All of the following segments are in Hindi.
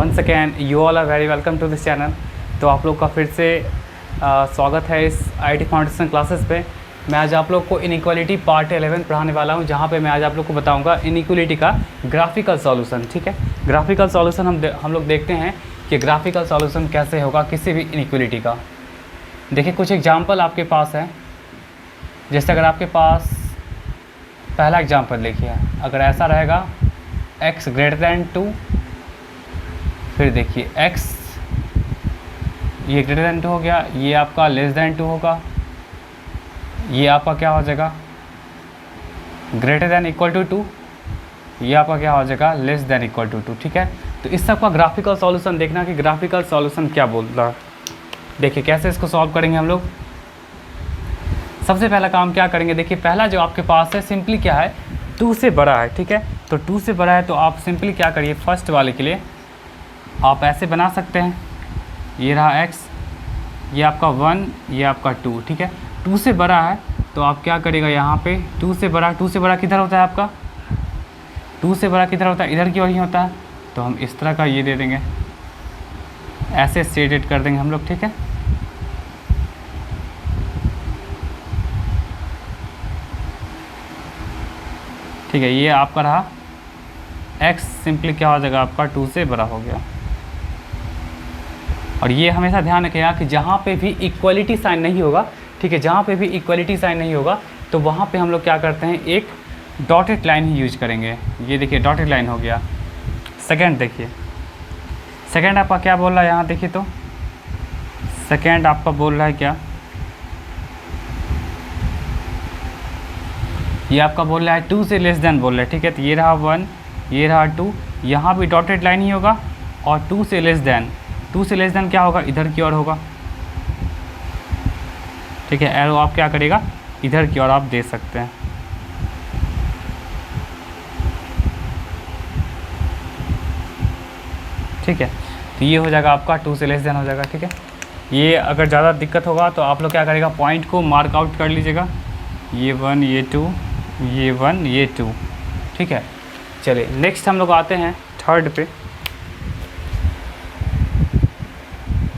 Once again you all are very welcome to this channel. तो आप लोग का फिर से स्वागत है इस आईटी फाउंडेशन क्लासेस पे। मैं आज आप लोग को इनइक्वालिटी पार्ट 11 पढ़ाने वाला हूं, जहां पे मैं आज आप लोग को बताऊंगा इनइक्वालिटी का ग्राफिकल सॉल्यूशन। ठीक है, ग्राफिकल सॉल्यूशन हम लोग देखते हैं कि ग्राफिकल सॉल्यूशन कैसे होगा किसी भी इनइक्वालिटी का। देखिए कुछ एग्जाम्पल आपके पास है। जैसे अगर आपके पास पहला एग्जाम्पल देखिए, अगर ऐसा रहेगा x ग्रेटर दैन 2, फिर देखिए x ये ग्रेटर दैन 2 हो गया, ये आपका लेस दैन 2 होगा, ये आपका क्या हो जाएगा ग्रेटर दैन इक्वल टू 2, ये आपका क्या हो जाएगा लेस दैन इक्वल टू 2। ठीक है, तो इस सब का ग्राफिकल सॉल्यूशन देखना कि ग्राफिकल सॉल्यूशन क्या बोल रहा है। देखिए कैसे इसको सॉल्व करेंगे हम लोग। सबसे पहला काम क्या करेंगे, देखिए पहला जो आपके पास है सिंपली क्या है 2 से बड़ा है। ठीक है, तो 2 से बड़ा है तो आप सिंपली क्या करिए, फर्स्ट वाले के लिए आप ऐसे बना सकते हैं, ये रहा x, ये आपका 1, ये आपका 2। ठीक है, 2 से बड़ा है तो आप क्या करेगा यहाँ पे 2 से बड़ा किधर होता है आपका, 2 से बड़ा किधर होता है इधर की ओर ही होता है। तो हम इस तरह का ये दे देंगे, ऐसे शेडेड कर देंगे हम लोग। ठीक है, ठीक है, ये आपका रहा x सिंपली क्या हो जाएगा आपका 2 से बड़ा हो गया। और ये हमेशा ध्यान रखिएगा कि जहाँ पे भी इक्वलिटी साइन नहीं होगा, ठीक है, जहाँ पे भी इक्वलिटी साइन नहीं होगा तो वहाँ पे हम लोग क्या करते हैं एक डॉटेड लाइन ही यूज करेंगे। ये देखिए डॉटेड लाइन हो गया। सेकंड देखिए, सेकंड आपका क्या बोल रहा है यहाँ देखिए, तो सेकंड आपका बोल रहा है क्या, ये आपका बोल रहा है 2 से लेस देन बोल रहा है। ठीक है, तो ये रहा 1, ये रहा 2, यहाँ भी डॉटेड लाइन ही होगा और 2 से लेस देन क्या होगा इधर की ओर होगा। ठीक है, एरो आप क्या करेगा इधर की ओर आप दे सकते हैं। ठीक है, तो ये हो जाएगा आपका 2 से लेस देन हो जाएगा। ठीक है, ये अगर ज़्यादा दिक्कत होगा तो आप लोग क्या करेगा पॉइंट को मार्क आउट कर लीजिएगा, ये 1, ये 2, ये 1, ये 2। ठीक है, चलिए नेक्स्ट हम लोग आते हैं थर्ड पे।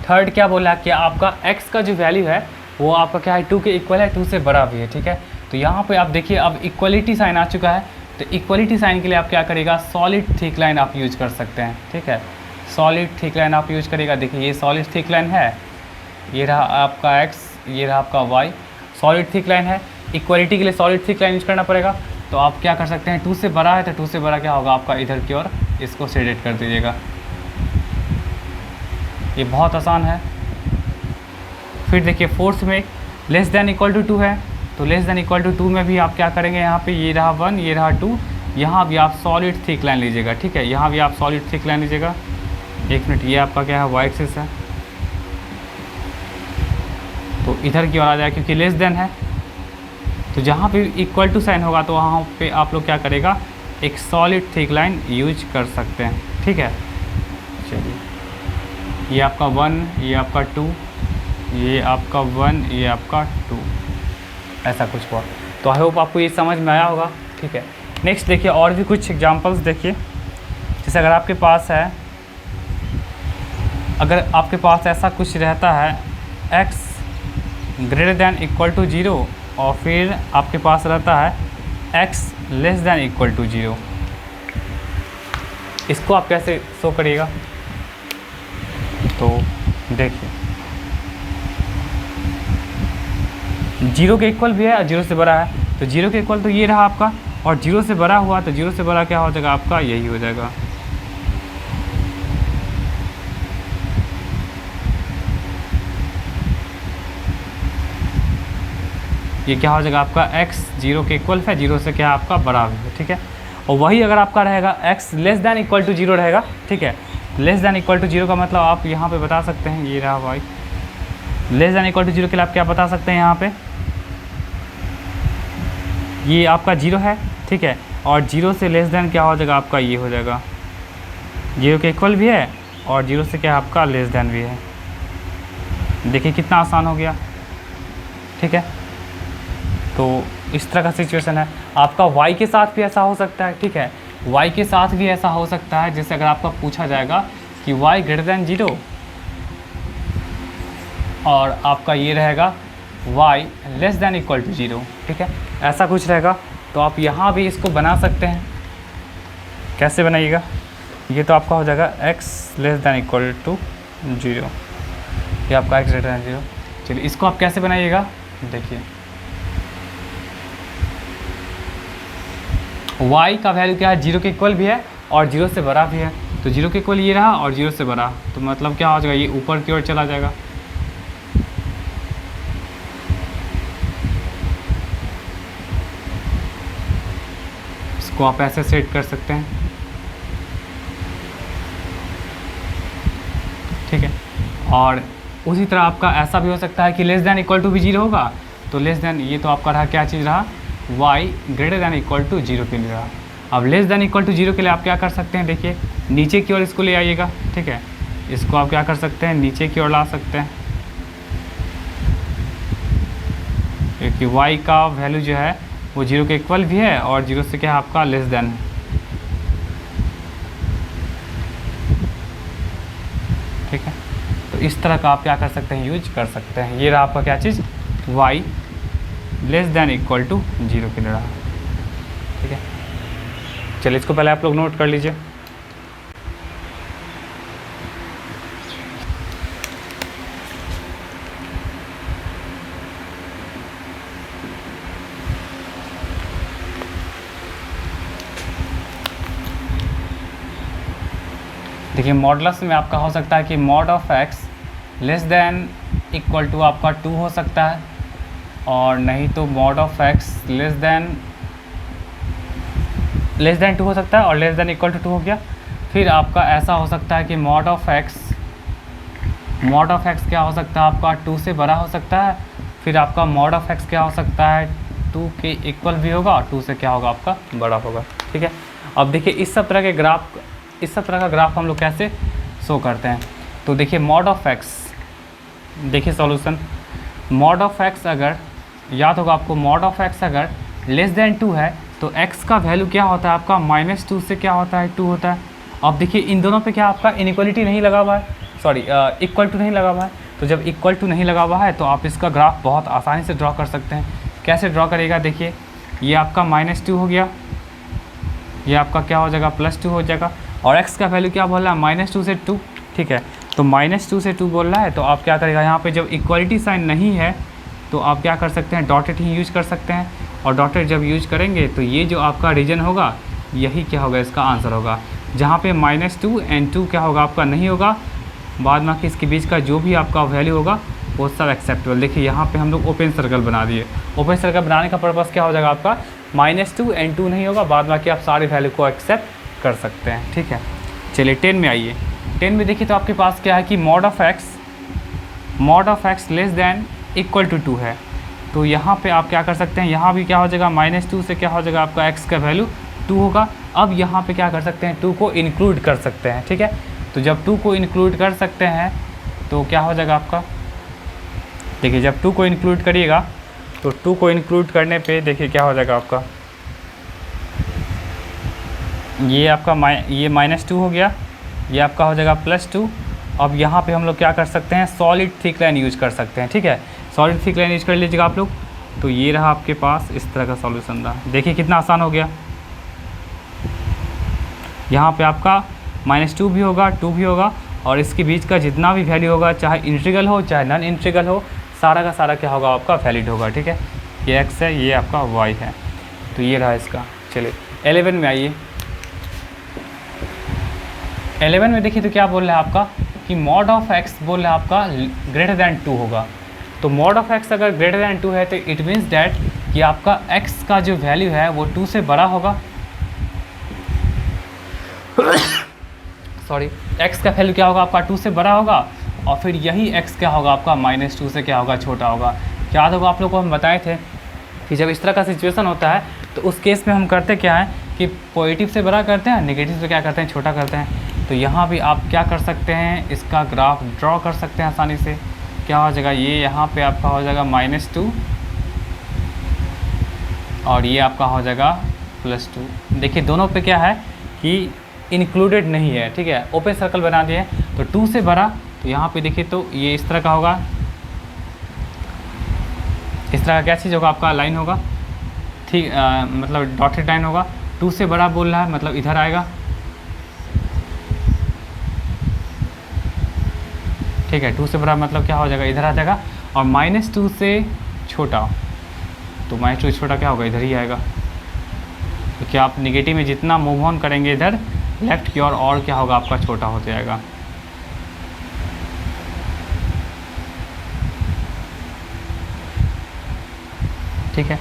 थर्ड क्या बोला कि आपका x का जो वैल्यू है वो आपका क्या है 2 के इक्वल है, 2 से बड़ा भी है। ठीक है, तो यहाँ पे आप देखिए अब इक्वलिटी साइन आ चुका है, तो इक्वलिटी साइन के लिए आप क्या करेगा सॉलिड थिक लाइन आप यूज कर सकते हैं। ठीक है, सॉलिड थिक लाइन आप यूज करेगा। देखिए ये सॉलिड थिक लाइन है, ये रहा आपका x, ये रहा आपका y, सॉलिड थिक लाइन है। इक्वलिटी के लिए सॉलिड थिक लाइन यूज करना पड़ेगा, तो आप क्या कर सकते हैं 2 से बड़ा है तो 2 से बड़ा क्या होगा आपका इधर की ओर इसको शेडेड कर दीजिएगा। ये बहुत आसान है। फिर देखिए फोर्थ में लेस देन इक्वल टू 2 है, तो लेस देन इक्वल टू 2 में भी आप क्या करेंगे यहाँ पे ये रहा 1, ये रहा 2, यहाँ भी आप सॉलिड थिक लाइन लीजिएगा। ठीक है, यहाँ भी आप सॉलिड थिक लाइन लीजिएगा। एक मिनट, ये आपका क्या है वाई एक्सिस है, तो इधर की ओर आ जाए क्योंकि लेस देन है, तो जहाँ पे इक्वल टू साइन होगा तो वहाँ पे आप लोग क्या करेगा एक सॉलिड थिक लाइन यूज कर सकते हैं। ठीक है, चलिए ये आपका 1, ये आपका 2, ये आपका 1, ये आपका 2, ऐसा कुछ हुआ। तो आई होप आपको ये समझ में आया होगा। ठीक है, नेक्स्ट देखिए और भी कुछ एग्जांपल्स देखिए। जैसे अगर आपके पास ऐसा कुछ रहता है x greater than equal to 0 और फिर आपके पास रहता है x less than equal to 0, इसको आप कैसे शो करिएगा। तो देखिए 0 के इक्वल भी है और 0 से बड़ा है, तो 0 के इक्वल तो ये रहा आपका, और 0 से बड़ा हुआ तो 0 से बड़ा क्या हो जाएगा आपका यही हो जाएगा। ये क्या हो जाएगा आपका x 0 के इक्वल है, 0 से क्या आपका बड़ा भी है। ठीक है, और वही अगर आपका रहेगा x less than equal to 0 रहेगा। ठीक है, लेस दैन इक्वल टू 0 का मतलब आप यहाँ पे बता सकते हैं, ये रहा y less than equal to 0 के लिए आप क्या बता सकते हैं यहाँ पे ये आपका 0 है। ठीक है, और 0 से लेस दैन क्या हो जाएगा आपका ये हो जाएगा 0 के इक्वल भी है और 0 से क्या आपका लेस दैन भी है। देखिए कितना आसान हो गया। ठीक है, तो इस तरह का सिचुएशन है। आपका y के साथ भी ऐसा हो सकता है। ठीक है, y के साथ भी ऐसा हो सकता है। जैसे अगर आपका पूछा जाएगा कि y ग्रेटर दैन 0 और आपका ये रहेगा y less than equal to 0, ठीक है, ऐसा कुछ रहेगा। तो आप यहाँ भी इसको बना सकते हैं। कैसे बनाइएगा, ये तो आपका हो जाएगा x less than equal to 0, ये आपका x ग्रेटर दैन 0। चलिए इसको आप कैसे बनाइएगा, देखिए y का वैल्यू क्या है, 0 के इक्वल भी है और 0 से बड़ा भी है। तो 0 के इक्वल ये रहा और 0 से बड़ा, तो मतलब क्या हो जाएगा, ये ऊपर की ओर चला जाएगा। इसको आप ऐसे सेट कर सकते हैं, ठीक है। और उसी तरह आपका ऐसा भी हो सकता है कि लेस दैन इक्वल टू भी 0 होगा। तो लेस दैन, ये तो आपका रहा क्या चीज़ रहा, y greater than equal to 0 के लिए रहा। अब लेस दैन इक्वल टू 0 के लिए आप क्या कर सकते हैं, देखिए नीचे की ओर इसको ले आइएगा, ठीक है। इसको आप क्या कर सकते हैं, नीचे की ओर ला सकते हैं, क्योंकि y का वैल्यू जो है वो 0 के इक्वल भी है और 0 से क्या है आपका लेस दैन है, ठीक है। तो इस तरह का आप क्या कर सकते हैं, यूज कर सकते हैं। ये रहा आपका क्या चीज़, y less than equal to 0 के लिए रहा, ठीक है। चलिए इसको पहले आप लोग नोट कर लीजिए। देखिए मॉडुलस में आपका हो सकता है कि mod of x less than equal to आपका 2 हो सकता है, और नहीं तो mod of x less than 2 हो सकता है और लेस दैन इक्वल टू 2 हो गया। फिर आपका ऐसा हो सकता है कि मॉड ऑफ x क्या हो सकता है आपका 2 से बड़ा हो सकता है। फिर आपका मॉड ऑफ x क्या हो सकता है, 2 के इक्वल भी होगा और 2 से क्या होगा आपका बड़ा होगा, ठीक है। अब देखिए इस सब तरह का ग्राफ हम लोग कैसे शो करते हैं। तो देखिए मॉड ऑफ x, देखिए सॉल्यूशन, मॉड ऑफ x अगर याद होगा आपको, मॉड ऑफ x अगर लेस दैन 2 है तो x का वैल्यू क्या होता है आपका, -2 से क्या होता है 2 होता है। अब देखिए इन दोनों पे क्या आपका इनइक्वलिटी नहीं लगा हुआ है, सॉरी इक्वल टू नहीं लगा हुआ है। तो जब इक्वल टू नहीं लगा हुआ है तो आप इसका ग्राफ बहुत आसानी से ड्रॉ कर सकते हैं। कैसे ड्रॉ करेगा, देखिए ये आपका -2 हो गया, ये आपका क्या हो जाएगा +2 हो जाएगा, और x का वैल्यू क्या बोल रहा है, -2 से 2, ठीक है। तो -2 से 2 बोल रहा है, तो आप क्या करेगा, यहाँ पे जब इक्वलिटी साइन नहीं है तो आप क्या कर सकते हैं, डॉटेड ही यूज कर सकते हैं। और डॉटेड जब यूज करेंगे तो ये जो आपका रीजन होगा यही क्या होगा, इसका आंसर होगा। जहाँ पे -2 एंड 2 क्या होगा आपका नहीं होगा, बाद में कि इसके बीच का जो भी आपका वैल्यू होगा वो सब एक्सेप्टेबल। देखिए यहाँ पे हम लोग ओपन सर्कल बना दिए। ओपन सर्कल बनाने का पर्पज़ क्या हो जाएगा आपका, -2 एंड 2 नहीं होगा, बाद में कि आप सारे वैल्यू को एक्सेप्ट कर सकते हैं, ठीक है। चलिए 10 में आइए। 10 में देखिए तो आपके पास क्या है कि mod of x less than equal to 2 है। तो यहाँ पे आप क्या कर सकते हैं, यहाँ भी क्या हो जाएगा, -2 से क्या हो जाएगा आपका x का वैल्यू 2 होगा। अब यहाँ पे क्या कर सकते हैं, 2 को इंक्लूड कर सकते हैं, ठीक है। तो जब 2 को इंक्लूड कर सकते हैं तो क्या हो जाएगा आपका, देखिए जब 2 को इंक्लूड करिएगा तो 2 को इंक्लूड करने पे देखिए क्या हो जाएगा आपका, ये आपका ये -2 हो गया, ये आपका हो जाएगा +2। अब यहाँ पे हम लोग क्या कर सकते हैं, सॉलिड थिक लाइन यूज कर सकते हैं, ठीक है। सॉलिड थिक लाइन यूज कर लीजिएगा आप लोग। तो ये रहा आपके पास इस तरह का सॉल्यूशन रहा, देखिए कितना आसान हो गया। यहाँ पे आपका -2 भी होगा, 2 भी होगा, और इसके बीच का जितना भी वैल्यू होगा, चाहे इंटीग्रल हो चाहे नॉन इंटीग्रल हो, सारा का सारा क्या होगा आपका वैलिड होगा, ठीक है। ये x है, ये आपका y है, तो ये रहा इसका। चलिए 11 में आइए। 11 में देखिए तो क्या बोल रहा है आपका कि मॉड ऑफ x बोल रहा है आपका ग्रेटर दैन 2 होगा। तो मॉड ऑफ x अगर ग्रेटर दैन 2 है तो इट मीन्स डैट कि आपका x का जो वैल्यू है वो 2 से बड़ा होगा। सॉरी, x का वैल्यू क्या होगा आपका 2 से बड़ा होगा, और फिर यही x क्या होगा आपका -2 से क्या होगा छोटा होगा। याद होगा आप लोग को हम बताए थे कि जब इस तरह का सिचुएशन होता है तो उस केस में हम करते क्या है कि पॉजिटिव से बड़ा करते हैं, नेगेटिव से क्या करते हैं, छोटा करते हैं। तो यहाँ भी आप क्या कर सकते हैं, इसका ग्राफ ड्रॉ कर सकते हैं आसानी से। क्या हो जाएगा, ये यहाँ पे आपका हो जाएगा -2 और ये आपका हो जाएगा +2। देखिए दोनों पे क्या है कि इंक्लूडेड नहीं है, ठीक है, ओपन सर्कल बना दिए हैं। तो 2 से बड़ा, तो यहाँ पे देखिए तो ये इस तरह का होगा, इस तरह का क्या चीज़ होगा आपका, लाइन होगा, ठीक, मतलब डॉटेड लाइन होगा। 2 से बड़ा बोल रहा है मतलब इधर आएगा, ठीक है, 2 से बड़ा मतलब क्या हो जाएगा, इधर आ जाएगा। और -2 से छोटा, तो -2 से छोटा क्या होगा, इधर ही आएगा। तो क्या आप निगेटिव में जितना मूव ऑन करेंगे इधर लेफ्ट की ओर और क्या होगा आपका, छोटा होते जाएगा। ठीक है,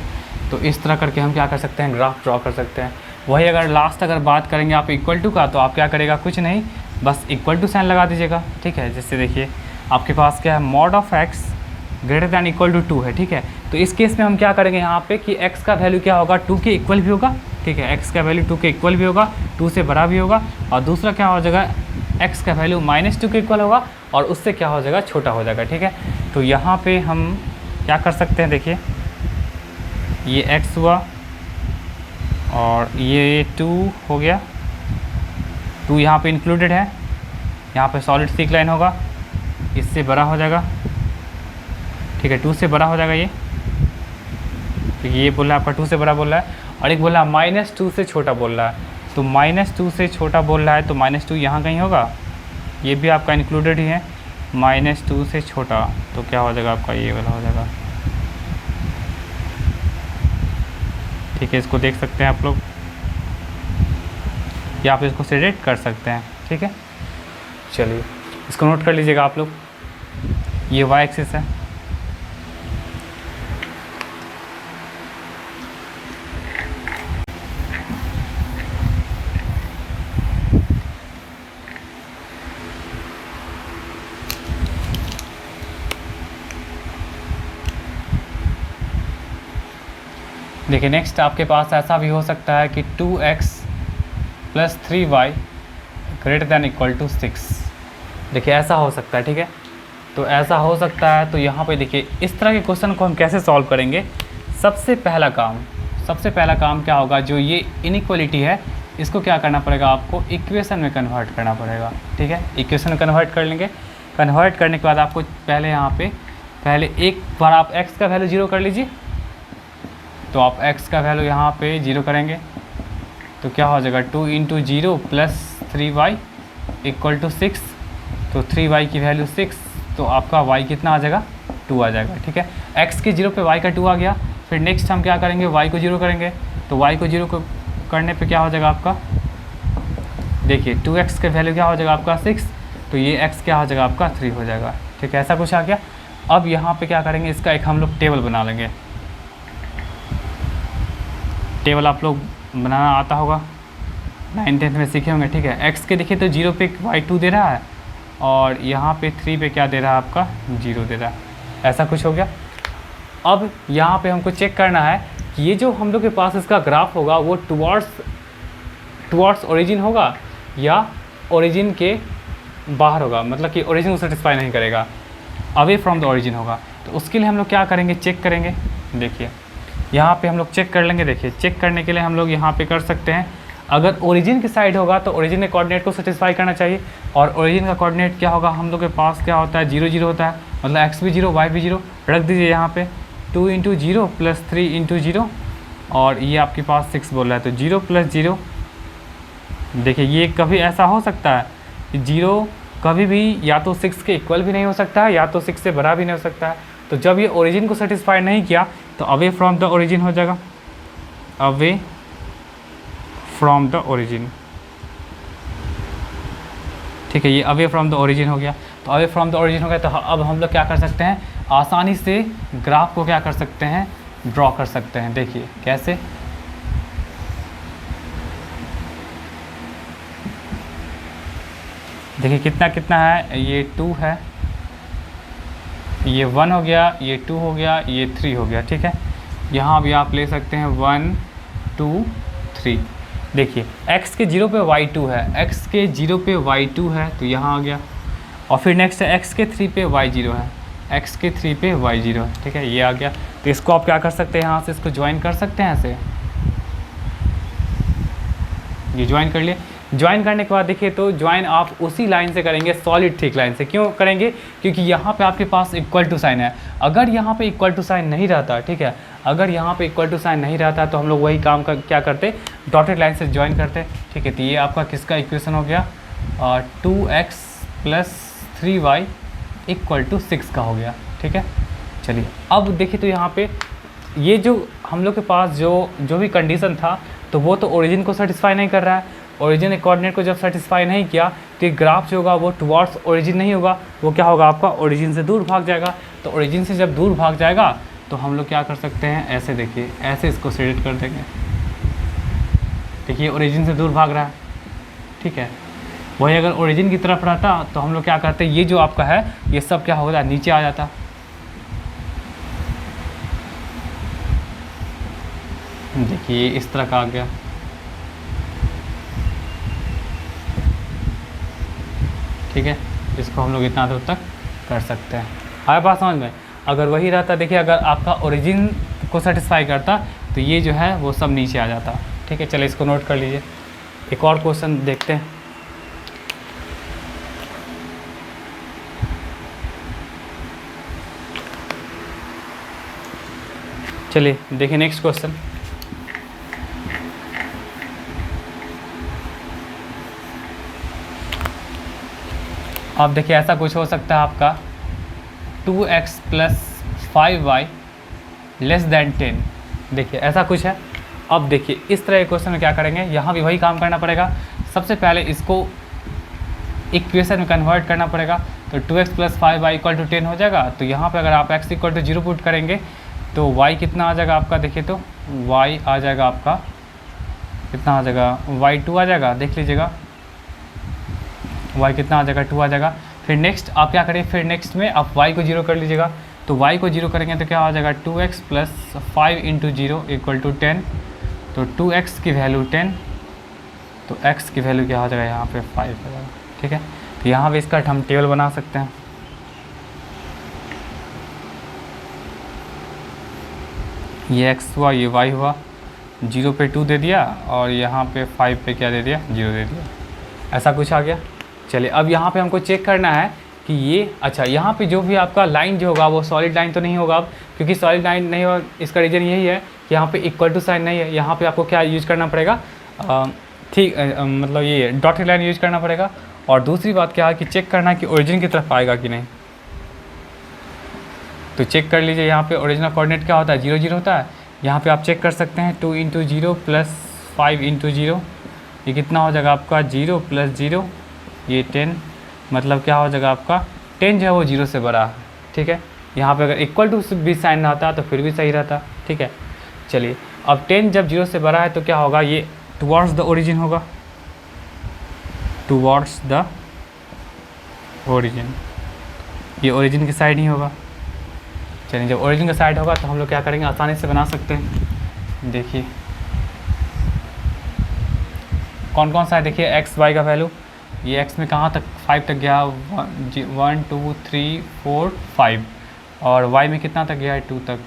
तो इस तरह करके हम क्या कर सकते हैं, ग्राफ ड्रॉ कर सकते हैं। वही अगर लास्ट अगर बात करेंगे आप इक्वल टू का, तो आप क्या करेगा, कुछ नहीं, बस इक्वल टू साइन लगा दीजिएगा, ठीक है। जैसे देखिए आपके पास क्या है, mod of x greater than equal to 2 है, ठीक है। तो इस केस में हम क्या करेंगे यहाँ पे कि x का वैल्यू क्या होगा, 2 के इक्वल भी होगा, ठीक है, x का वैल्यू 2 के इक्वल भी होगा, 2 से बड़ा भी होगा। और दूसरा क्या हो जाएगा, x का वैल्यू -2 के इक्वल होगा और उससे क्या हो जाएगा, छोटा हो जाएगा, ठीक है। तो यहाँ पे हम क्या कर सकते हैं, देखिए ये x हुआ और ये 2 हो गया, 2 यहाँ पे इंक्लूडेड है, यहाँ पे सॉलिड थिक लाइन होगा, इससे बड़ा हो जाएगा, ठीक है, 2 से बड़ा हो जाएगा ये, क्योंकि ये बोल रहा है आपका 2 से बड़ा बोल रहा है, और एक बोल रहा है -2 से छोटा बोल रहा है। तो -2 से छोटा बोल रहा है तो -2 यहाँ कहीं होगा, ये भी आपका इंक्लूडेड ही है, -2 से छोटा, तो क्या हो जाएगा आपका, ये वाला हो जाएगा, ठीक है। इसको देख सकते हैं आप लोग, या आप इसको सेलेक्ट कर सकते हैं, ठीक है। चलिए इसको नोट कर लीजिएगा आप लोग, ये y एक्सिस है, देखिए नेक्स्ट आपके पास ऐसा भी हो सकता है कि 2x + 3y greater than equal to 6, देखिए ऐसा हो सकता है, ठीक है। तो ऐसा हो सकता है, तो यहाँ पे देखिए इस तरह के क्वेश्चन को हम कैसे सॉल्व करेंगे। सबसे पहला काम क्या होगा, जो ये इनइक्वालिटी है इसको क्या करना पड़ेगा, आपको इक्वेशन में कन्वर्ट करना पड़ेगा, ठीक है। इक्वेशन में कन्वर्ट कर लेंगे, कन्वर्ट करने के बाद आपको पहले यहाँ पे एक बार आप x का वैल्यू 0 कर लीजिए, तो आप x का वैल्यू यहाँ पे 0 करेंगे तो क्या हो जाएगा, 2 × 0 + 3y = 6, तो 3y की वैल्यू 6, तो आपका y कितना आ जाएगा, 2 आ जाएगा, ठीक है। x के 0 पे y का 2 आ गया। फिर नेक्स्ट हम क्या करेंगे, y को 0 करेंगे, तो y को 0 करने पे क्या हो जाएगा आपका, देखिए 2x का वैल्यू क्या हो जाएगा आपका 6, तो ये x क्या हो जाएगा आपका 3 हो जाएगा, ठीक है। ऐसा कुछ आ गया। अब यहाँ पे क्या करेंगे, इसका एक हम लोग टेबल बना लेंगे। टेबल आप लोग बनाना आता होगा, 9th-10th में सीखे होंगे, ठीक है। x के देखिए तो 0 पे y 2 दे रहा है और यहाँ पे 3 पे क्या दे रहा है आपका 0 दे रहा है, ऐसा कुछ हो गया। अब यहाँ पे हमको चेक करना है कि ये जो हम लोग के पास इसका ग्राफ होगा वो टुवर्ड्स ओरिजिन होगा या ओरिजिन के बाहर होगा, मतलब कि ओरिजिन को सेटिस्फाई नहीं करेगा, अवे फ्रॉम द ओरिजिन होगा। तो उसके लिए हम लोग क्या करेंगे, चेक करेंगे। देखिए यहाँ पे हम लोग चेक कर लेंगे। देखिए चेक करने के लिए हम लोग यहाँ पे कर सकते हैं, अगर ओरिजिन की साइड होगा तो ओरिजिन के कोऑर्डिनेट को सेटिस्फाई करना चाहिए, और ओरिजिन का कोऑर्डिनेट क्या होगा, हम लोग के पास क्या होता है 0 0 होता है, मतलब x भी 0 y भी 0 रख दीजिए यहाँ पे, 2 × 0 + 3 × 0, और ये आपके पास 6 बोल रहा है, तो 0 + 0। देखिए ये कभी ऐसा हो सकता है कि 0 कभी भी या तो 6 के इक्वल भी नहीं हो सकता है या तो 6 से बड़ा भी नहीं हो सकता है। तो जब ये ओरिजिन को सेटिस्फाई नहीं किया तो अवे फ्रॉम द ओरिजिन हो जाएगा, अवे फ्रॉम द ओरिजिन, ठीक है। ये अवे फ्रॉम द ओरिजिन हो गया। तो अवे फ्रॉम द ओरिजिन हो गया, तो अब हम लोग क्या कर सकते हैं, आसानी से ग्राफ को क्या कर सकते हैं, ड्रॉ कर सकते हैं। देखिए कैसे, देखिए कितना कितना है, ये 2 है, ये 1 हो गया, ये 2 हो गया, ये 3 हो गया, ठीक है। यहाँ भी आप ले सकते हैं 1 2 3। देखिए x के 0 पे y2 है, x के 0 पे y2 है, तो यहाँ आ गया। और फिर नेक्स्ट है x के 3 पे y0 है, x के 3 पे y0 है, ठीक है, ये आ गया। तो इसको आप क्या कर सकते हैं, यहाँ से इसको ज्वाइन कर सकते हैं ऐसे, ये ज्वाइन कर लिए। ज्वाइन करने के बाद देखिए तो ज्वाइन आप उसी लाइन से करेंगे, सॉलिड थिक लाइन से। क्यों करेंगे? क्योंकि यहाँ पे आपके पास इक्वल टू साइन है। अगर यहाँ पे इक्वल टू साइन नहीं रहता, ठीक है, अगर यहाँ पे इक्वल टू साइन नहीं रहता तो हम लोग वही काम का क्या करते, डॉटेड लाइन से ज्वाइन करते, ठीक है। तो ये आपका किसका इक्वेशन हो गया, 2x + 3y = 6 का हो गया, ठीक है। चलिए अब देखिए तो यहाँ पे ये जो हम लोग के पास जो भी कंडीशन था तो वो तो ओरिजिन को सेटिस्फाई नहीं कर रहा है। ओरिजिन कोऑर्डिनेट को जब सेटिस्फाई नहीं किया तो ये ग्राफ जो होगा वो टुवर्ड्स ओरिजिन नहीं होगा, वो क्या होगा आपका, ओरिजिन से दूर भाग जाएगा। तो ओरिजिन से जब दूर भाग जाएगा तो हम लोग क्या कर सकते हैं, ऐसे देखिए, ऐसे इसको सेलेक्ट कर देंगे। देखिए ओरिजिन से दूर भाग रहा है, ठीक है। वही अगर ओरिजिन की तरफ रहता तो हम लोग क्या करते, ये जो आपका है ये सब क्या होता, नीचे आ जाता। देखिए इस तरह का आ गया, ठीक है। इसको हम लोग इतना दूर तक कर सकते हैं। आया बात समझ में? अगर वही रहता, देखिए अगर आपका ओरिजिन को सेटिस्फाई करता तो ये जो है वो सब नीचे आ जाता, ठीक है। चलिए इसको नोट कर लीजिए। एक और क्वेश्चन देखते हैं। चलिए देखिए नेक्स्ट क्वेश्चन। अब देखिए ऐसा कुछ हो सकता है आपका 2x + 5y <10। देखिए ऐसा कुछ है। अब देखिए इस तरह के क्वेश्चन में क्या करेंगे, यहाँ भी वही काम करना पड़ेगा। सबसे पहले इसको इक्वेशन में कन्वर्ट करना पड़ेगा। तो 2x + 5y = 10 हो जाएगा। तो यहाँ पे अगर आप x = 0 पुट करेंगे तो y कितना आ जाएगा आपका, देखिए तो y आ जाएगा आपका, कितना आ जाएगा, y 2 आ जाएगा। देख लीजिएगा y कितना आ जाएगा, 2 आ जाएगा। फिर नेक्स्ट आप क्या करें, फिर नेक्स्ट में आप y को 0 कर लीजिएगा। तो y को 0 करेंगे तो क्या हो जाएगा, 2x + 5 × 0 = 10। तो 2x की वैल्यू 10, तो x की वैल्यू क्या हो जाएगा, यहाँ पे 5 हो जाएगा, ठीक है। तो यहाँ पे इसका हम टेबल बना सकते हैं। ये x हुआ, ये y हुआ, 0 पे 2 दे दिया और यहाँ पे 5 पे क्या दे दिया, 0 दे दिया। ऐसा कुछ आ गया। चलिए अब यहाँ पे हमको चेक करना है कि ये, अच्छा यहाँ पे जो भी आपका लाइन जो होगा वो सॉलिड लाइन तो नहीं होगा अब, क्योंकि सॉलिड लाइन नहीं होगा। इसका रीज़न यही है कि यहाँ पे इक्वल टू साइन नहीं है। यहाँ पे आपको क्या यूज़ करना पड़ेगा, ठीक, मतलब ये डॉटेड लाइन यूज़ करना पड़ेगा। और दूसरी बात क्या है कि चेक करना है कि ओरिजिन की तरफ आएगा कि नहीं। तो चेक कर लीजिए, यहाँ पे ओरिजिनल कोऑर्डिनेट क्या होता है, 0 0 होता है। यहाँ पे आप चेक कर सकते हैं 2 × 0 + 5 × 0, ये कितना हो जाएगा आपका, 0 + 0, ये 10, मतलब क्या हो जाएगा आपका 10 जो है वो 0 से बड़ा है, ठीक है। यहाँ पे अगर इक्वल टू भी साइन रहता तो फिर भी सही रहता, ठीक है। चलिए अब 10 जब 0 से बड़ा है तो क्या होगा, ये टुवर्ड्स द ओरिजिन होगा, टुवर्ड्स द ओरिजिन, ये ओरिजिन की साइड ही होगा। चलिए जब ओरिजिन का साइड होगा तो हम लोग क्या करेंगे, आसानी से बना सकते हैं। देखिए कौन कौन सा है, देखिए x y का वैल्यू, ये x में कहाँ तक, 5 तक गया, 1 2 3 4 5, और y में कितना तक गया है, 2 तक।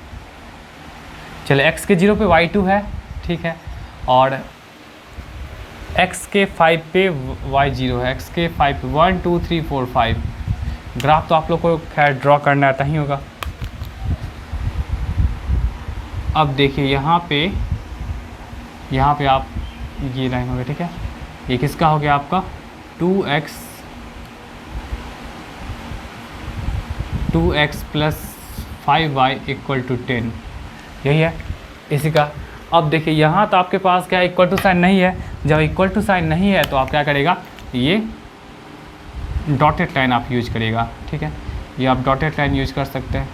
चलिए x के 0 पे y 2 है, ठीक है, और x के 5 पे y 0 है, x के 5 पे 1 2 3 4 5। ग्राफ तो आप लोग को खैर ड्रॉ करना आता ही होगा। अब देखिए यहाँ पे आप ये लाइन हो गया, ठीक है। ये किसका हो गया आपका, 2x + 5y = 10, यही है इसी का। अब देखिए यहाँ तो आपके पास क्या इक्वल टू साइन नहीं है। जब इक्वल टू साइन नहीं है तो आप क्या करेगा, ये डॉटेड लाइन आप यूज करेगा, ठीक है। ये आप डॉटेड लाइन यूज कर सकते हैं।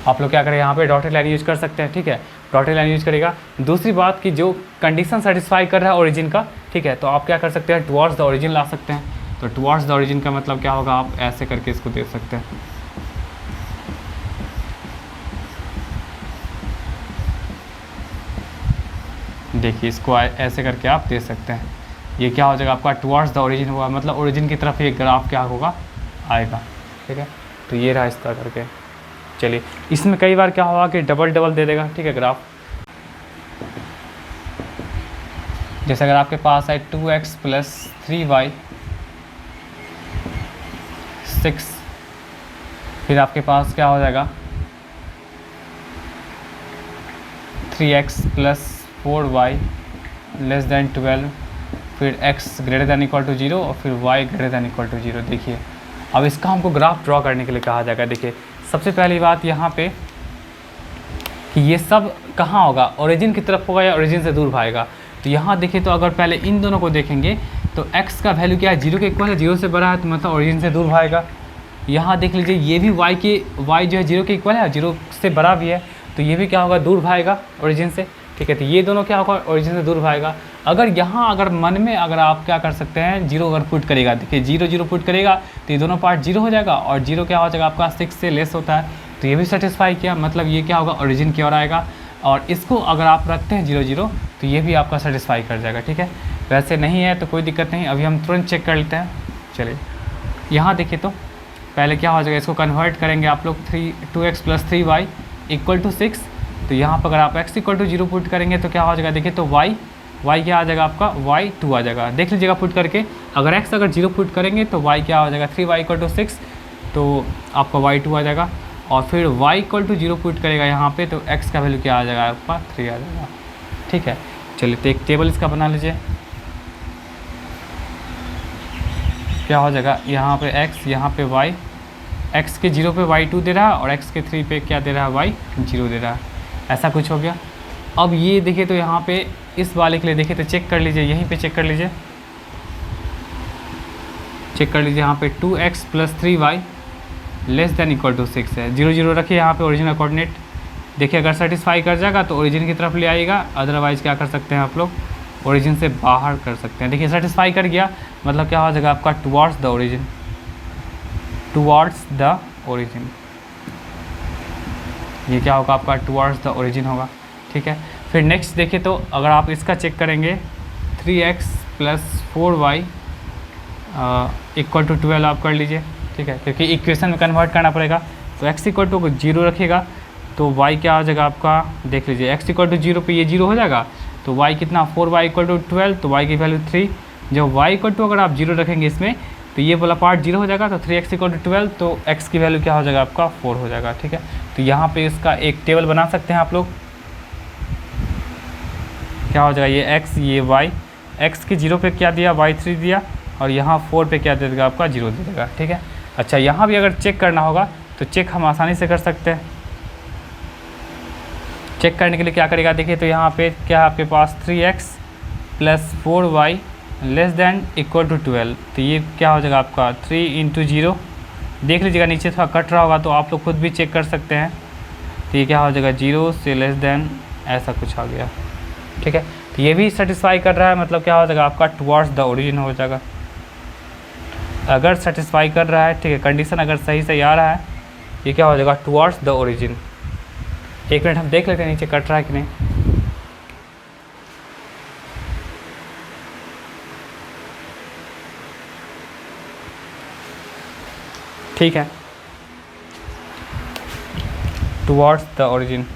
आप लोग क्या करें, यहाँ पे डॉटेड लाइन यूज कर सकते हैं, ठीक है। डॉटेड लाइन यूज करेगा। दूसरी बात कि जो कंडीशन सेटिस्फाई कर रहा है ओरिजिन का, ठीक है, तो आप क्या कर सकते हैं, टुवर्ड्स द ओरिजिन ला सकते हैं। तो टुवर्ड्स द ओरिजिन का मतलब क्या होगा, आप ऐसे करके इसको दे सकते हैं। देखिए इसको ऐसे करके आप दे सकते हैं। ये क्या हो जाएगा आपका, टुवर्ड्स द ओरिजिन हुआ, मतलब ओरिजिन की तरफ ये ग्राफ क्या होगा, आएगा, ठीक है। तो ये रहा इस तरह करके। चलिए इसमें कई बार क्या होगा कि डबल डबल दे देगा, ठीक है, ग्राफ। जैसे अगर आपके पास है 2x प्लस 3y 6, फिर आपके पास क्या हो जाएगा 3x plus 4y less then 12, फिर x greater than equal to 0 और फिर y greater than equal to 0। देखिए अब इसका हमको ग्राफ ड्रॉ करने के लिए कहा जाएगा। देखिए सबसे पहली बात यहाँ पे कि ये सब कहाँ होगा, ओरिजिन की तरफ होगा या ओरिजिन से दूर भागेगा। तो यहाँ देखिए तो अगर पहले इन दोनों को देखेंगे तो x का वैल्यू क्या है 0 के इक्वल है, 0 से बड़ा है तो मतलब ओरिजिन से दूर भागेगा। यहाँ देख लीजिए ये भी y जो है 0 के इक्वल है, 0 से बड़ा भी है, तो ये भी क्या होगा दूर भागेगा ओरिजिन से। ठीक है, तो ये दोनों क्या होगा ओरिजिन से दूर भागेगा। अगर यहाँ अगर मन में अगर आप क्या कर सकते हैं 0 अगर पुट करेगा, देखिए 0 0 पुट करेगा तो ये दोनों पार्ट 0 हो जाएगा और 0 क्या हो जाएगा आपका 6 से लेस होता है, तो ये भी सेटिस्फाई किया, मतलब ये क्या होगा ओरिजिन की ओर आएगा। और इसको अगर आप रखते हैं 0 0 तो ये भी आपका सेटिस्फाई कर जाएगा। ठीक है, वैसे नहीं है तो कोई दिक्कत नहीं, अभी हम तुरंत चेक कर लेते हैं। चलिए यहाँ देखिए तो पहले क्या हो जाएगा, इसको कन्वर्ट करेंगे आप लोग 2x plus 3y equal to 6, तो यहाँ पर अगर आप x इक्वल टू 0 पुट करेंगे तो क्या हो जाएगा, देखिए तो y क्या आ जाएगा आपका y 2 आ जाएगा। देख लीजिएगा पुट करके, अगर x अगर 0 पुट करेंगे तो y क्या हो जाएगा 3y इक्वल टू 6, तो आपका y 2 आ जाएगा। और फिर y इक्वल टू 0 पुट करेगा यहाँ पे तो x का वैल्यू क्या आ जाएगा आपका 3 आ जाएगा। ठीक है, चलिए तो एक टेबल इसका बना लीजिए। क्या हो जाएगा यहाँ पे x, यहाँ पे y, x के 0 पे y 2 दे रहा है और x के 3 पे क्या दे रहा है y 0 दे रहा है, ऐसा कुछ हो गया। अब ये देखिए तो यहाँ पे इस वाले के लिए देखिए तो चेक कर लीजिए, यहीं पे चेक कर लीजिए, चेक कर लीजिए यहाँ पे 2x plus 3y less than equal to 6 है, 0 0 रखिए यहाँ पे ओरिजिनल कोऑर्डिनेट। देखिए अगर सेटिस्फाई कर जाएगा तो ओरिजिन की तरफ ले आएगा, अदरवाइज़ क्या कर सकते हैं आप लोग ओरिजिन से बाहर कर सकते हैं। देखिए सेटिस्फाई कर गया मतलब क्या हो जाएगा आपका towards the origin, towards the origin, ये क्या होगा आपका टुवार्ड्स द ओरिजिन होगा। ठीक है, फिर नेक्स्ट देखिए तो अगर आप इसका चेक करेंगे 3x plus 4y equal to 12 आप कर लीजिए। ठीक है, क्योंकि इक्वेशन में कन्वर्ट करना पड़ेगा, तो x इक्वल टू 0 रखिएगा तो y क्या आ जाएगा आपका, देख लीजिए x इक्वल टू 0 पे ये 0 हो जाएगा तो y कितना 4y इक्वल टू 12, तो y की वैल्यू 3। जब y इक्वल टू अगर आप 0 रखेंगे इसमें तो ये वाला पार्ट 0 हो जाएगा, तो 3x इक्वल टू 12 तो x की वैल्यू क्या हो जाएगा आपका 4 हो जाएगा। ठीक है, तो यहाँ पे इसका एक टेबल बना सकते हैं आप लोग। क्या हो जाएगा ये x ये y, x के 0 पे क्या दिया y 3 दिया और यहाँ 4 पे क्या दे देगा आपका 0 दे देगा। ठीक है, अच्छा यहाँ भी अगर चेक करना होगा तो चेक हम आसानी से कर सकते हैं। चेक करने के लिए क्या करेगा, देखिए तो यहाँ पे क्या है आपके पास 3x plus 4y less than equal to 12, तो ये क्या हो जाएगा आपका 3 इंटू 0। देख लीजिएगा नीचे थोड़ा कट रहा होगा तो आप लोग खुद भी चेक कर सकते हैं, तो ये क्या हो जाएगा 0 से लेस देन ऐसा कुछ आ गया। ठीक है, तो ये भी सेटिस्फाई कर रहा है, मतलब क्या हो जाएगा आपका टुवार्ड्स द ओरिजिन हो जाएगा। अगर सेटिस्फाई कर रहा है, ठीक है, कंडीशन अगर सही सही आ रहा है, ये क्या हो जाएगा टुवार्ड्स द ओरिजिन। एक मिनट हम देख लेते हैं नीचे कट रहा है कि नहीं। ठीक है, टुवार्ड्स द ओरिजिन,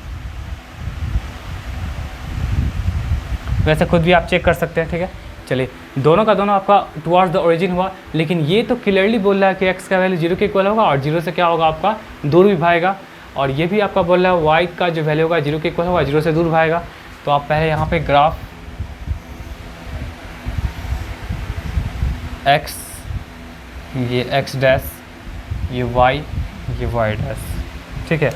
वैसे खुद भी आप चेक कर सकते हैं। ठीक है, चलिए दोनों का दोनों आपका टुवार्ड्स द ओरिजिन हुआ, लेकिन ये तो क्लियरली बोल रहा है कि x का वैल्यू 0 के इक्वल होगा और 0 से क्या होगा आपका दूर भी भागेगा, और ये भी आपका बोल रहा है y का जो वैल्यू होगा 0 के इक्वल होगा, 0 से दूर भागेगा। तो आप पहले यहाँ पे ग्राफ x, ये x डैश, ये y डैश। ठीक है,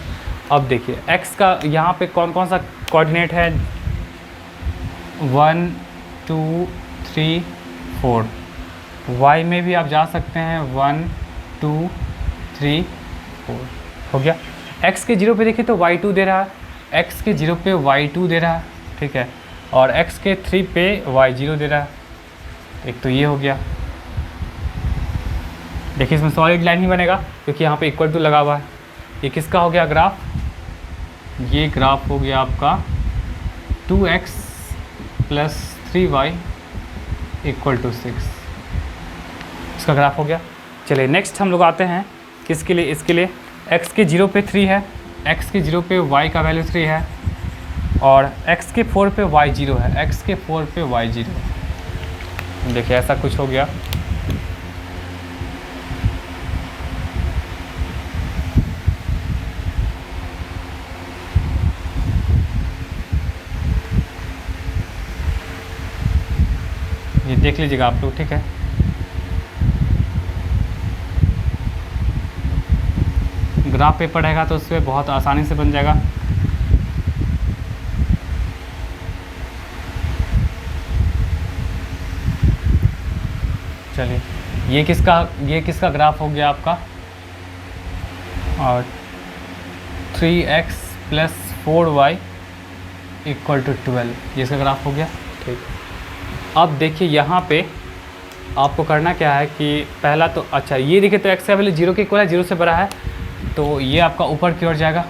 अब देखिए x का यहाँ पे कौन कौन सा कोऑर्डिनेट है 1 2 3 4, y में भी आप जा सकते हैं 1 2 3 4 हो गया। x के 0 पे देखिए तो y2 दे रहा है, x के 0 पे y2 दे रहा है। ठीक है, और x के 3 पे y0 दे रहा है। एक तो ये हो गया, देखिए इसमें सॉलिड लाइन ही बनेगा क्योंकि यहाँ पे इक्वल टू लगा हुआ है। ये किसका हो गया ग्राफ, ये ग्राफ हो गया आपका 2x plus 3y equal to 6, इसका ग्राफ हो गया। चलिए नेक्स्ट हम लोग आते हैं किसके लिए, इसके लिए x के 0 पे 3 है, x के 0 पे y का वैल्यू 3 है, और x के 4 पे y 0 है, x के 4 पे y 0। देखिए ऐसा कुछ हो गया। ये देख लीजिएगा आप लोग, ठीक है। ग्राफ पेपर रहेगा तो उसमें बहुत आसानी से बन जाएगा। चलिए ये किसका ग्राफ हो गया आपका, और 3x + 4y = 12, ये इसका ग्राफ हो गया, ठीक। अब देखिए यहाँ पे आपको करना क्या है कि पहला तो अच्छा ये देखिए, तो x का वैल्यू 0 के इक्वल है, 0 से बड़ा है, तो ये आपका ऊपर की ओर जाएगा।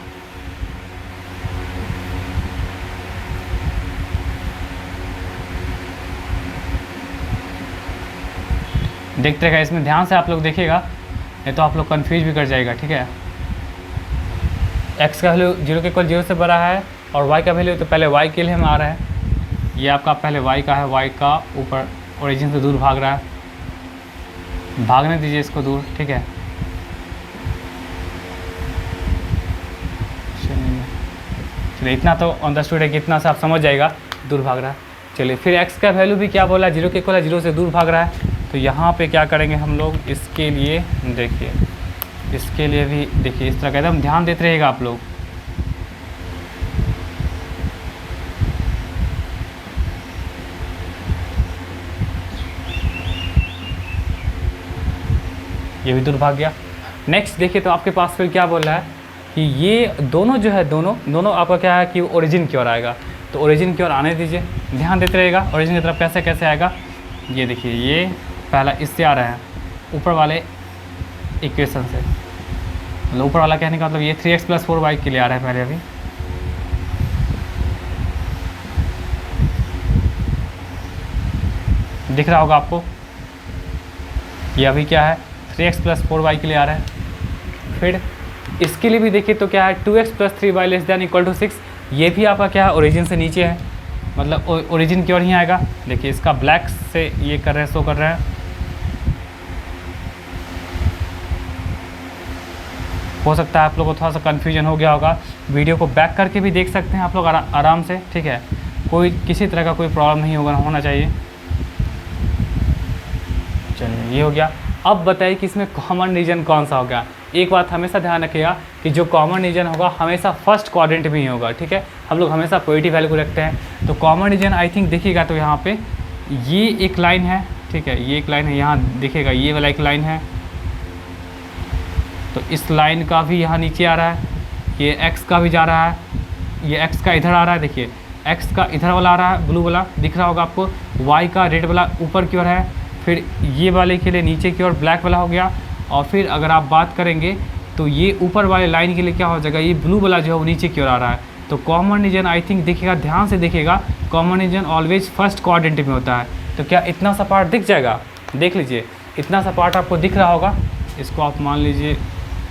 देखते रहेगा, इसमें ध्यान से आप लोग देखिएगा, नहीं तो आप लोग कंफ्यूज भी कर जाएगा, ठीक है। x का वैल्यू 0 के इक्वल 0 से बड़ा है, और y का वैल्यू तो पहले y के लिए हम आ रहे हैं, ये आपका पहले y का है, y का ऊपर ओरिजिन से दूर भाग रहा है, भागने दीजिए इसको दूर, ठीक है। चलिए इतना तो अंडरस्टूड है कि इतना से आप समझ जाएगा दूर भाग रहा है। चलिए फिर x का वैल्यू भी क्या बोला, 0 के इक्वल है, 0 से दूर भाग रहा है, तो यहाँ पे क्या करेंगे हम लोग, इसके लिए देखिए, इसके लिए भी देखिए इस तरह का एकदम ध्यान देते रहिएगा आप लोग। ये भी दूर भाग गया। नेक्स्ट देखिए तो आपके पास फिर क्या बोल रहा है कि ये दोनों जो है, दोनों आपका क्या है कि ओरिजिन की ओर आएगा, तो ओरिजिन की ओर आने दीजिए, ध्यान देते रहेगा ओरिजिन की तरफ कैसे कैसे आएगा। ये देखिए ये पहला इससे आ रहा है ऊपर वाले इक्वेशन से, मतलब ऊपर वाला कहने का मतलब ये 3x + 4y के लिए आ रहा है पहले, अभी दिख रहा होगा आपको, ये अभी क्या है 3x + 4y के लिए आ रहा है। फिर इसके लिए भी देखिए तो क्या है 2x + 3y ≤ 6, ये भी आपका क्या है ओरिजिन से नीचे है, मतलब ओरिजिन की ओर ही आएगा। देखिए इसका ब्लैक से ये कर रहे हैं, शो कर रहे हैं, हो सकता है आप लोगों को थोड़ा सा कन्फ्यूजन हो गया होगा, वीडियो को बैक करके भी देख सकते हैं आप लोग आराम से, ठीक है, कोई किसी तरह का कोई प्रॉब्लम नहीं होना चाहिए। चलिए ये हो गया। अब बताइए कि इसमें कॉमन रीजन कौन सा होगा। एक बात हमेशा ध्यान रखिएगा कि जो कॉमन रीजन होगा हमेशा फर्स्ट क्वाड्रेंट में ही होगा, ठीक है। हम लोग हमेशा पॉजिटिव वैल्यू को रखते हैं, तो कॉमन रीजन आई थिंक देखिएगा तो यहाँ पे ये एक लाइन है, ठीक है, ये एक लाइन है, यहाँ देखिएगा ये वाला एक लाइन है, तो इस लाइन का भी यहाँ नीचे आ रहा है, ये x का भी जा रहा है, ये x का इधर आ रहा है, देखिए x का इधर वाला आ रहा है, ब्लू वाला दिख रहा होगा आपको, y का रेड वाला ऊपर की ओर है, फिर ये वाले के लिए नीचे की ओर ब्लैक वाला हो गया, और फिर अगर आप बात करेंगे तो ये ऊपर वाले लाइन के लिए क्या हो जाएगा, ये ब्लू वाला जो है वो नीचे की ओर आ रहा है। तो कॉमन रीजन आई थिंक देखिएगा, ध्यान से देखिएगा, common region always first quadrant में होता है। तो क्या इतना सा पार्ट दिख जाएगा, देख लीजिए इतना सा पार्ट आपको दिख रहा होगा, इसको आप मान लीजिए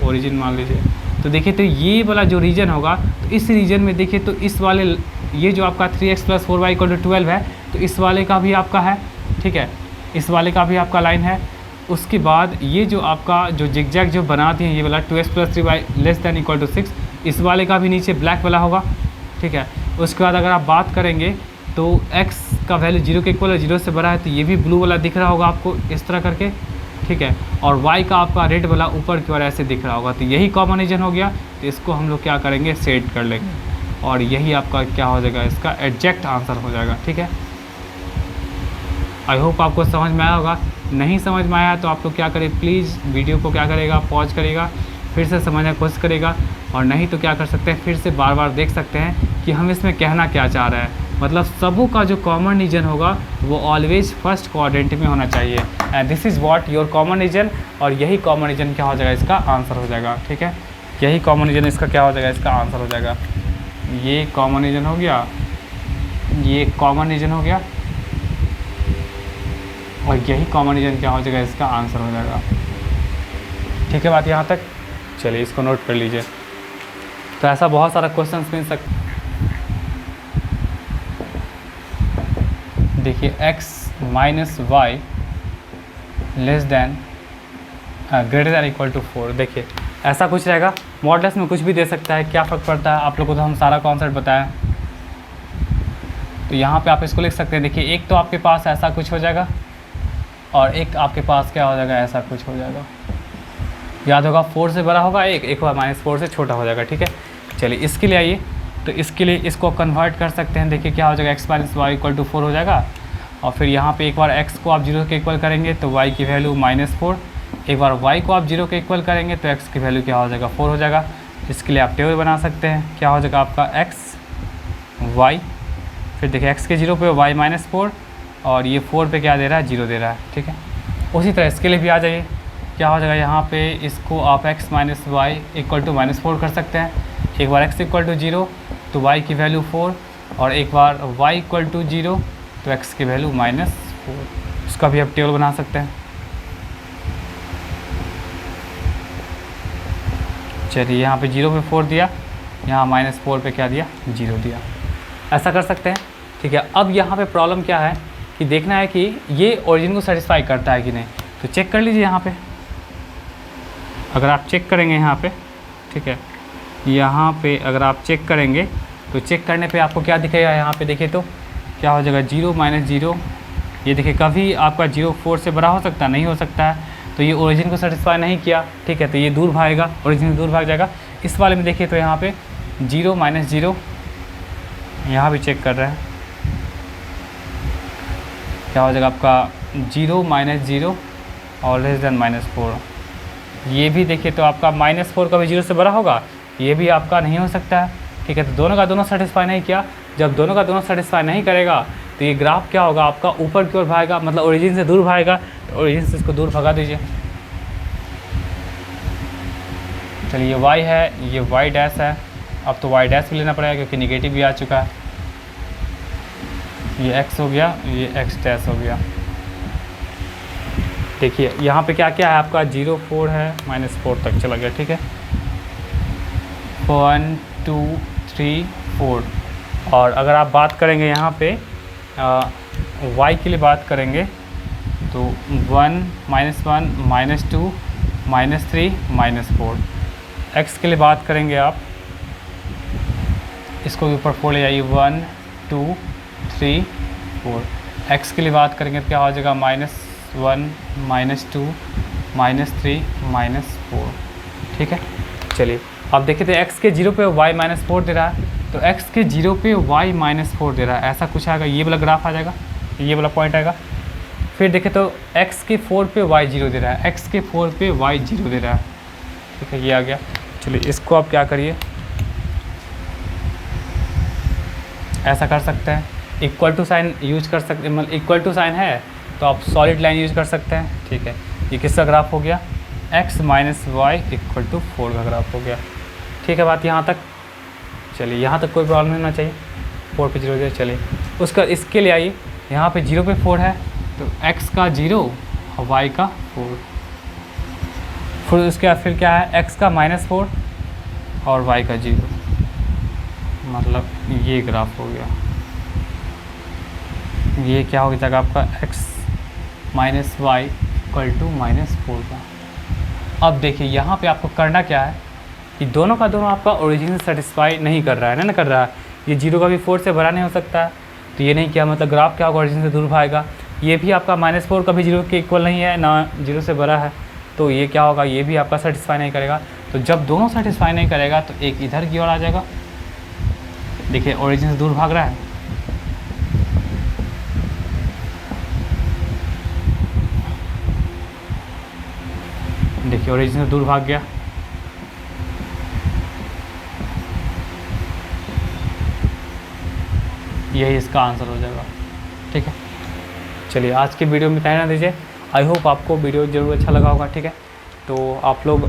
ओरिजिन मान लीजिए, तो देखिए तो ये वाला जो रीजन होगा, तो इस रीजन में देखिए तो इस वाले ये जो आपका 3x + 4y = 12 है, तो इस वाले का भी आपका है, ठीक है, इस वाले का भी आपका लाइन है। उसके बाद ये जो आपका जो जिगजैग जो बनाती हैं ये वाला 2x + 3y ≤ 6, इस वाले का भी नीचे ब्लैक वाला होगा, ठीक है। उसके बाद अगर आप बात करेंगे तो x का वैल्यू 0 के इक्वल है, 0 से बड़ा है, तो ये भी ब्लू वाला दिख रहा होगा आपको इस तरह करके, ठीक है, और y का आपका रेड वाला ऊपर की ओर ऐसे दिख रहा होगा, तो यही कॉमन रीजन हो गया। तो इसको हम लोग क्या करेंगे, सेट कर लेंगे, और यही आपका क्या हो जाएगा, इसका एग्जैक्ट आंसर हो जाएगा, ठीक है। आई होप आपको समझ में आया होगा, नहीं समझ में आया तो आप लोग क्या करें, प्लीज़ वीडियो को क्या करेगा, पॉज करेगा, फिर से समझने की कोशिश करेगा, और नहीं तो क्या कर सकते हैं, फिर से बार बार देख सकते हैं कि हम इसमें कहना क्या चाह रहे हैं। मतलब सबों का जो कॉमन रीजन होगा वो ऑलवेज फर्स्ट क्वाड्रेंट में होना चाहिए, and this is what your common region, और यही कॉमन रीजन क्या हो जाएगा, इसका आंसर हो जाएगा, ठीक है। यही कॉमन रीजन इसका क्या हो जाएगा, इसका आंसर हो जाएगा। ये कॉमन रीजन हो गया, ये कॉमन रीजन हो गया, और यही कॉमन रीजन क्या हो जाएगा, इसका आंसर हो जाएगा, ठीक है। बात यहाँ तक, चलिए इसको नोट कर लीजिए। तो ऐसा बहुत सारा क्वेश्चन मिल सकता, देखिए x minus y less than greater than equal to 4। देखिए ऐसा कुछ रहेगा। मॉडल्स में कुछ भी दे सकता है, क्या फ़र्क पड़ता है, आप लोगों को तो हम सारा कॉन्सेप्ट बताएं। तो यहाँ पे आप इसको लिख सकते हैं। देखिए एक तो आपके पास ऐसा कुछ हो जाएगा और एक आपके पास क्या हो जाएगा, ऐसा कुछ हो जाएगा। याद होगा 4 से बड़ा होगा एक बार -4 से छोटा हो जाएगा। ठीक है, चलिए इसके लिए आइए। तो इसके लिए इसको कन्वर्ट कर सकते हैं। देखिए क्या हो जाएगा, x minus y equal to 4 हो जाएगा। और फिर यहाँ पे एक बार x को आप 0 के इक्वल करेंगे तो y की वैल्यू -4। एक बार y को आप 0 के इक्वल करेंगे तो x की वैल्यू क्या हो जाएगा, 4 हो जाएगा। इसके लिए आप टेबल बना सकते हैं। क्या हो जाएगा आपका x y, फिर देखिए x के 0 पे y -4 और ये 4 पे क्या दे रहा है, 0 दे रहा है। ठीक है, उसी तरह इसके लिए भी आ जाइए। क्या हो जाएगा, यहाँ पे इसको आप x minus y equal to -4 कर सकते हैं। एक बार x इक्वल टू 0 तो y की वैल्यू 4 और एक बार y इक्वल टू 0 तो x की वैल्यू -4। इसका भी आप टेबल बना सकते हैं। चलिए यहाँ पे 0 पे 4 दिया, यहाँ -4 पे क्या दिया, 0 दिया। ऐसा कर सकते हैं। ठीक है, अब यहाँ पे प्रॉब्लम क्या है कि देखना है कि ये ओरिजिन को सेटिस्फाई करता है कि नहीं। तो चेक कर लीजिए यहाँ पे। अगर आप चेक करेंगे यहाँ पे, ठीक है, यहाँ पे अगर आप चेक करेंगे तो चेक करने पे आपको क्या दिखेगा, यहाँ पे देखिए तो क्या हो जाएगा, 0 -0। ये देखिए कभी आपका 0 4 से बड़ा हो सकता है, नहीं हो सकता है। तो ये ओरिजिन को सेटिस्फाई नहीं किया। ठीक है, तो ये दूर भागेगा, ओरिजिन दूर भाग जाएगा। इस वाले में देखिए तो यहाँ पे 0 -0, यहाँ भी चेक कर रहे हैं, क्या हो जाएगा आपका 0 -0 और लेस दैन -4। ये भी देखिए तो आपका -4 कभी 0 से बड़ा होगा, ये भी आपका नहीं हो सकता है। ठीक है, तो दोनों का दोनों सेटिस्फाई नहीं किया। जब दोनों का दोनों सेटिस्फाई नहीं करेगा तो ये ग्राफ क्या होगा आपका, ऊपर की ओर भागेगा, मतलब ओरिजिन से दूर भागेगा। तो ओरिजिन से इसको दूर भगा दीजिए। चलिए ये y है, ये y डैश है। अब तो y डैश भी लेना पड़ेगा क्योंकि निगेटिव भी आ चुका है। ये x हो गया, ये x डैश हो गया। देखिए यहाँ पे क्या क्या है आपका, 0 4 है, -4 तक चला गया। ठीक है, 1 2 3 4। और अगर आप बात करेंगे यहाँ पे y के लिए बात करेंगे तो 1 -1 -2 -3 -4। x के लिए बात करेंगे आप, इसको ऊपर 4 ले जाइए, 1 2 3 4। x के लिए बात करेंगे तो क्या हो जाएगा, -1 -2 -3 -4। ठीक है, चलिए अब देखिए तो x के 0 पे y -4 दे रहा है, तो x के 0 पे y -4 दे रहा है। ऐसा कुछ आएगा, ये वाला ग्राफ आ जाएगा, ये वाला पॉइंट आएगा। फिर देखें तो x के 4 पे y 0 दे रहा है, x के 4 पे y 0 दे रहा है। ठीक है, ये आ गया। चलिए इसको आप क्या करिए, ऐसा कर सकते हैं, इक्वल टू साइन यूज कर सकते हैं। मतलब इक्वल टू साइन है तो आप सॉलिड लाइन यूज कर सकते हैं। ठीक है, ये किसका ग्राफ हो गया, x minus y equal to 4 का ग्राफ हो गया। ठीक है, बात यहाँ तक। चलिए यहाँ तक कोई प्रॉब्लम नहीं होना चाहिए। 4 पे 0 0। चलिए उसका इसके लिए आइए, यहाँ पे 0 पे 4 है तो x का 0 और y का 4। फिर उसके बाद फिर क्या है, x का -4 और y का 0। मतलब ये ग्राफ हो गया। ये क्या हो जाएगा आपका x minus y equal to -4 का। अब देखिए यहाँ पे आपको करना क्या है कि दोनों का दोनों आपका ओरिजिन सेटिस्फाई नहीं कर रहा है ना कर रहा है। ये 0 का भी 4 से बड़ा नहीं हो सकता है, तो ये नहीं किया, मतलब ग्राफ क्या होगा, ओरिजिन से दूर भागेगा। ये भी आपका -4 का भी 0 के इक्वल नहीं है ना, 0 से बड़ा है, तो ये क्या होगा, ये भी आपका सेटिस्फाई नहीं करेगा। तो जब दोनों सेटिस्फाई नहीं करेगा तो एक इधर की ओर आ जाएगा। देखिए ओरिजिन से दूर भाग रहा है, देखिए ओरिजिन से दूर भाग गया। यही इसका आंसर हो जाएगा। ठीक है, चलिए आज की वीडियो में इतना रहने दीजिए। आई होप आपको वीडियो ज़रूर अच्छा लगा होगा। ठीक है, तो आप लोग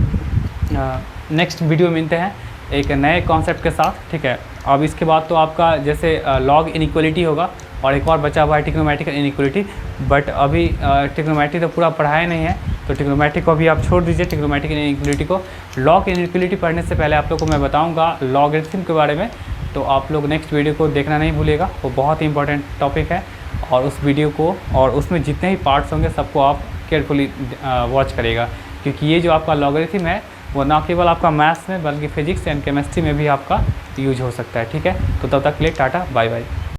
नेक्स्ट वीडियो में मिलते हैं एक नए कॉन्सेप्ट के साथ। ठीक है, अब इसके बाद तो आपका जैसे लॉग इनइक्वालिटी होगा और एक और बचा हुआ है ट्रिग्नोमेट्रिक इनइक्वालिटी, बट अभी ट्रिग्नोमेट्री तो पूरा पढ़ाया नहीं है, तो ट्रिग्नोमेट्री को अभी आप छोड़ दीजिए। ट्रिग्नोमेट्रिक इनइक्वालिटी को, लॉग इनइक्वालिटी पढ़ने से पहले आप लोग को मैं बताऊंगा लॉगरिथम के बारे में, तो आप लोग नेक्स्ट वीडियो को देखना नहीं भूलिएगा, वो बहुत ही इंपॉर्टेंट टॉपिक है। और उस वीडियो को और उसमें जितने भी पार्ट्स होंगे सबको आप केयरफुली वॉच करिएगा, क्योंकि ये जो आपका लॉगरिथम है वो ना केवल आपका मैथ्स में बल्कि फिजिक्स एंड केमिस्ट्री में भी आपका यूज हो सकता है। ठीक है, तो तब तक के लिए टाटा बाय बाय।